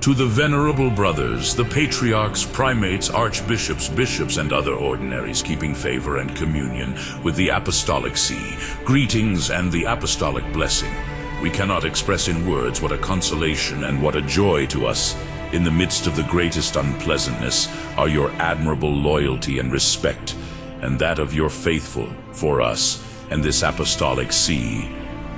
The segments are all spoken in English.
To the venerable brothers, the patriarchs, primates, archbishops, bishops, and other ordinaries keeping favor and communion with the apostolic see, greetings and the apostolic blessing. We cannot express in words what a consolation and what a joy to us, in the midst of the greatest unpleasantness, are your admirable loyalty and respect, and that of your faithful for us and this apostolic see.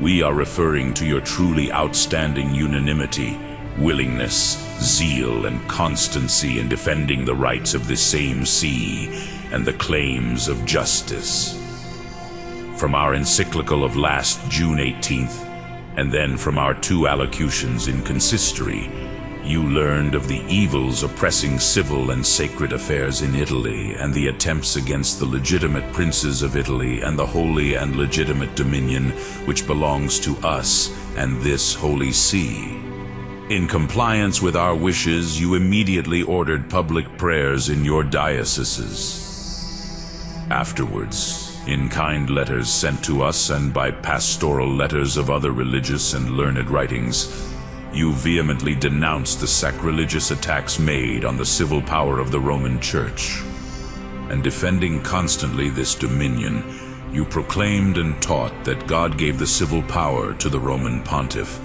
We are referring to your truly outstanding unanimity, willingness, zeal, and constancy in defending the rights of this same see and the claims of justice. From our Encyclical of last June 18th, and then from our 2 allocutions in consistory, you learned of the evils oppressing civil and sacred affairs in Italy and the attempts against the legitimate princes of Italy and the holy and legitimate dominion which belongs to us and this Holy See. In compliance with our wishes, you immediately ordered public prayers in your dioceses. Afterwards, in kind letters sent to us and by pastoral letters of other religious and learned writings, you vehemently denounced the sacrilegious attacks made on the civil power of the Roman Church. And defending constantly this dominion, you proclaimed and taught that God gave the civil power to the Roman pontiff,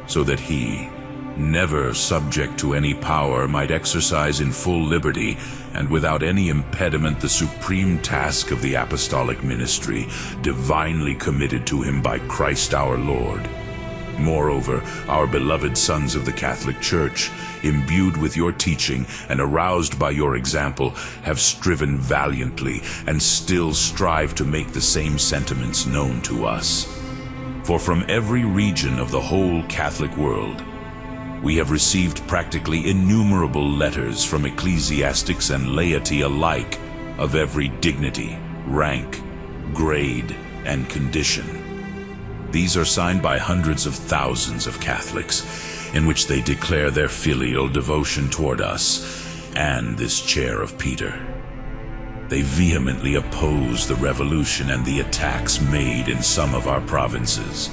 so that he, never subject to any power, might exercise in full liberty and without any impediment the supreme task of the apostolic ministry, divinely committed to him by Christ our Lord. Moreover, our beloved sons of the Catholic Church, imbued with your teaching and aroused by your example, have striven valiantly and still strive to make the same sentiments known to us. For from every region of the whole Catholic world, we have received practically innumerable letters from ecclesiastics and laity alike of every dignity, rank, grade, and condition. These are signed by hundreds of thousands of Catholics, in which they declare their filial devotion toward us and this chair of Peter. They vehemently oppose the revolution and the attacks made in some of our provinces.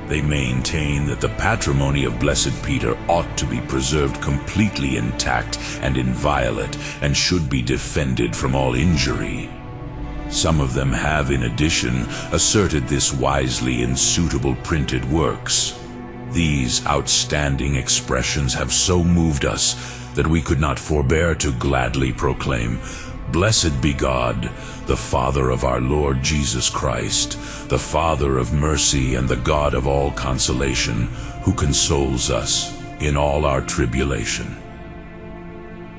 They maintain that the patrimony of Blessed Peter ought to be preserved completely intact and inviolate and should be defended from all injury. Some of them have, in addition, asserted this wisely in suitable printed works. These outstanding expressions have so moved us that we could not forbear to gladly proclaim, "Blessed be God, the Father of our Lord Jesus Christ, the Father of mercy and the God of all consolation, who consoles us in all our tribulation."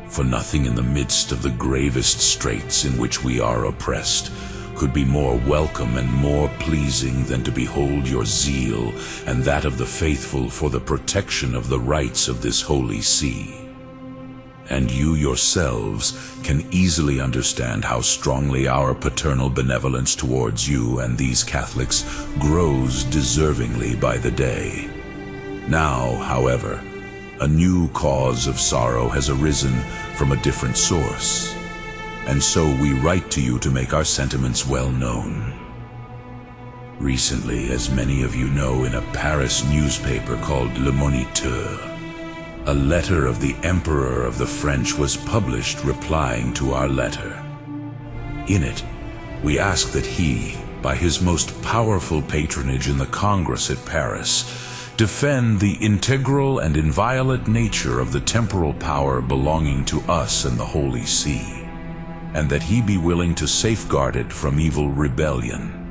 For nothing in the midst of the gravest straits in which we are oppressed could be more welcome and more pleasing than to behold your zeal and that of the faithful for the protection of the rights of this Holy See. And you yourselves can easily understand how strongly our paternal benevolence towards you and these Catholics grows deservingly by the day. Now, however, a new cause of sorrow has arisen from a different source, and so we write to you to make our sentiments well known. Recently, as many of you know, in a Paris newspaper called Le Moniteur, a letter of the Emperor of the French was published replying to our letter. In it, we ask that he, by his most powerful patronage in the Congress at Paris, defend the integral and inviolate nature of the temporal power belonging to us and the Holy See, and that he be willing to safeguard it from evil rebellion.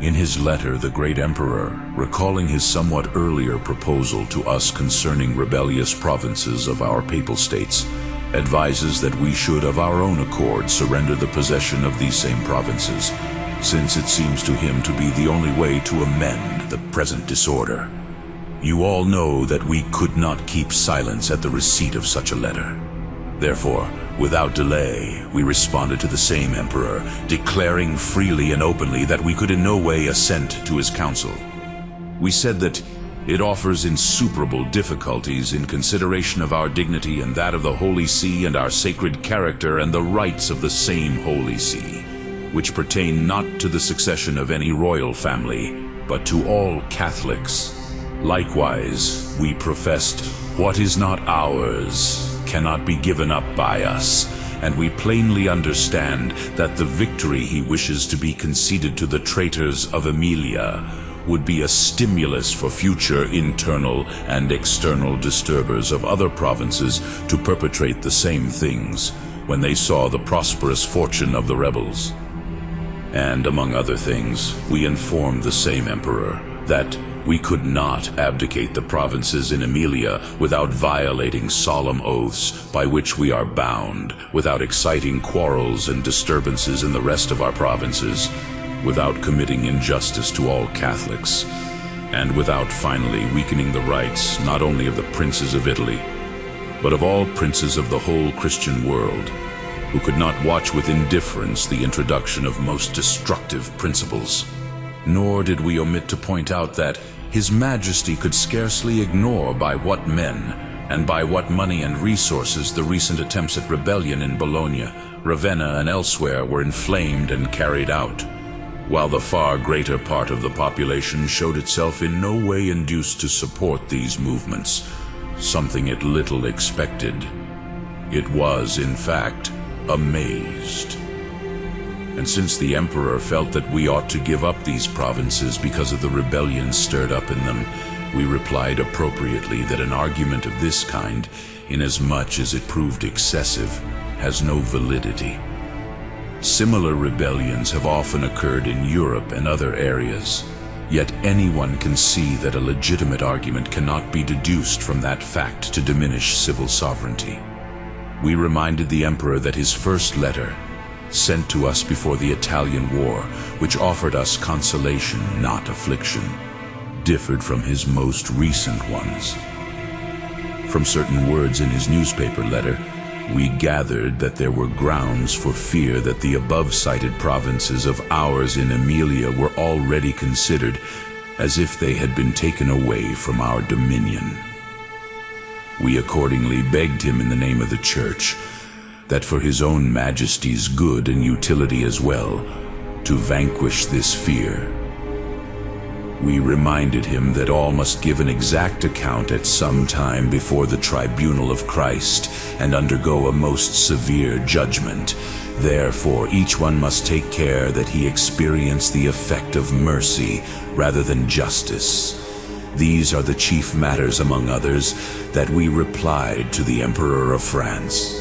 In his letter, the great emperor, recalling his somewhat earlier proposal to us concerning rebellious provinces of our papal states, advises that we should of our own accord surrender the possession of these same provinces, since it seems to him to be the only way to amend the present disorder. You all know that we could not keep silence at the receipt of such a letter. Therefore, without delay, we responded to the same emperor, declaring freely and openly that we could in no way assent to his counsel. We said that it offers insuperable difficulties in consideration of our dignity and that of the Holy See and our sacred character and the rights of the same Holy See, which pertain not to the succession of any royal family, but to all Catholics. Likewise, we professed What is not ours cannot be given up by us, and we plainly understand that the victory he wishes to be conceded to the traitors of Aemilia would be a stimulus for future internal and external disturbers of other provinces to perpetrate the same things when they saw the prosperous fortune of the rebels. And among other things, we informed the same emperor that we could not abdicate the provinces in Aemilia without violating solemn oaths by which we are bound, without exciting quarrels and disturbances in the rest of our provinces, without committing injustice to all Catholics, and without finally weakening the rights not only of the princes of Italy, but of all princes of the whole Christian world, who could not watch with indifference the introduction of most destructive principles. Nor did we omit to point out that His Majesty could scarcely ignore by what men and by what money and resources the recent attempts at rebellion in Bologna, Ravenna, and elsewhere were inflamed and carried out, while the far greater part of the population showed itself in no way induced to support these movements, something it little expected. It was, in fact, amazed. And since the emperor felt that we ought to give up these provinces because of the rebellion stirred up in them, we replied appropriately that an argument of this kind, inasmuch as it proved excessive, has no validity. Similar rebellions have often occurred in Europe and other areas, yet anyone can see that a legitimate argument cannot be deduced from that fact to diminish civil sovereignty. We reminded the emperor that his first letter, sent to us before the Italian War, which offered us consolation, not affliction, differed from his most recent ones. From certain words in his newspaper letter, we gathered that there were grounds for fear that the above-cited provinces of ours in Aemilia were already considered as if they had been taken away from our dominion. We accordingly begged him in the name of the Church that for his own Majesty's good and utility as well, to vanquish this fear. We reminded him that all must give an exact account at some time before the tribunal of Christ and undergo a most severe judgment. Therefore, each one must take care that he experience the effect of mercy rather than justice. These are the chief matters, among others, that we replied to the Emperor of France.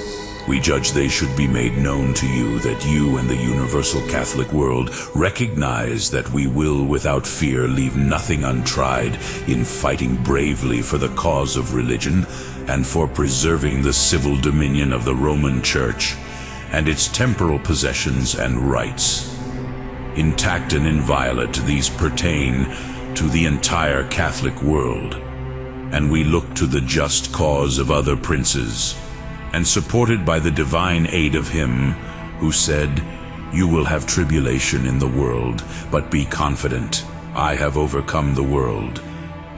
We judge they should be made known to you, that you and the universal Catholic world recognize that we will without fear leave nothing untried in fighting bravely for the cause of religion and for preserving the civil dominion of the Roman Church and its temporal possessions and rights. Intact and inviolate, these pertain to the entire Catholic world, and we look to the just cause of other princes, and supported by the divine aid of him who said, "You will have tribulation in the world, but be confident, I have overcome the world,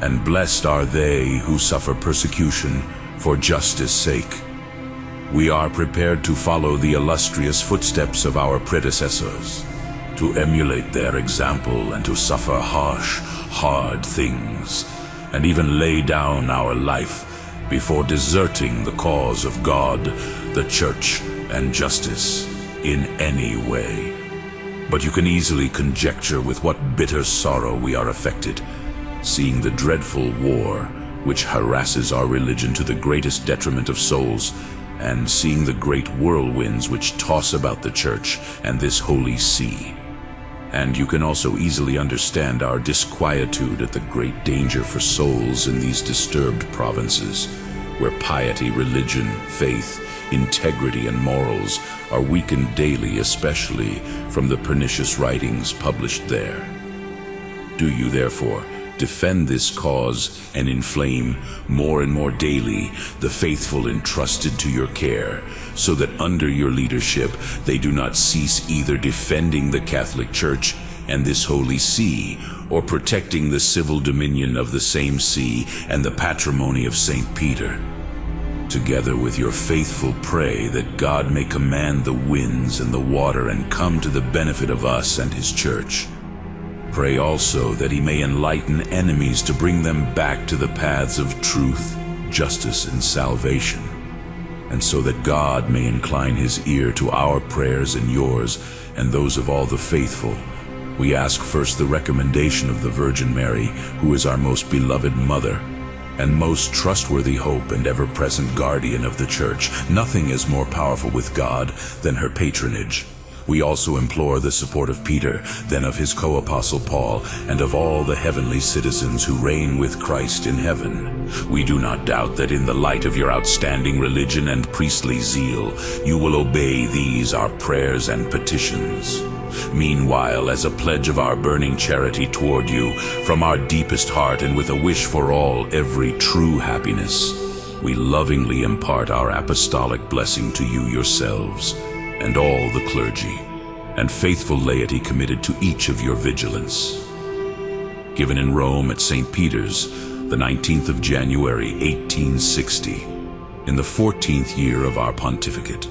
and blessed are they who suffer persecution for justice' sake." We are prepared to follow the illustrious footsteps of our predecessors, to emulate their example and to suffer harsh, hard things, and even lay down our life before deserting the cause of God, the Church, and justice in any way. But you can easily conjecture with what bitter sorrow we are affected, seeing the dreadful war which harasses our religion to the greatest detriment of souls, and seeing the great whirlwinds which toss about the Church and this holy see. And you can also easily understand our disquietude at the great danger for souls in these disturbed provinces, where piety, religion, faith, integrity, and morals are weakened daily, especially from the pernicious writings published there. Do you, therefore, defend this cause and inflame more and more daily the faithful entrusted to your care, so that under your leadership they do not cease either defending the Catholic Church and this holy see, or protecting the civil dominion of the same see and the patrimony of St. Peter. Together with your faithful pray that God may command the winds and the water and come to the benefit of us and his Church. Pray also that he may enlighten enemies to bring them back to the paths of truth, justice and salvation. And so that God may incline his ear to our prayers and yours and those of all the faithful, we ask first the recommendation of the Virgin Mary, who is our most beloved Mother and most trustworthy hope and ever-present guardian of the Church. Nothing is more powerful with God than her patronage. We also implore the support of Peter, then of his co-apostle Paul, and of all the heavenly citizens who reign with Christ in heaven. We do not doubt that in the light of your outstanding religion and priestly zeal, you will obey these our prayers and petitions. Meanwhile, as a pledge of our burning charity toward you, from our deepest heart and with a wish for all, every true happiness, we lovingly impart our apostolic blessing to you yourselves, and all the clergy, and faithful laity committed to each of your vigilance. Given in Rome at St. Peter's, the 19th of January, 1860, in the 14th year of our pontificate.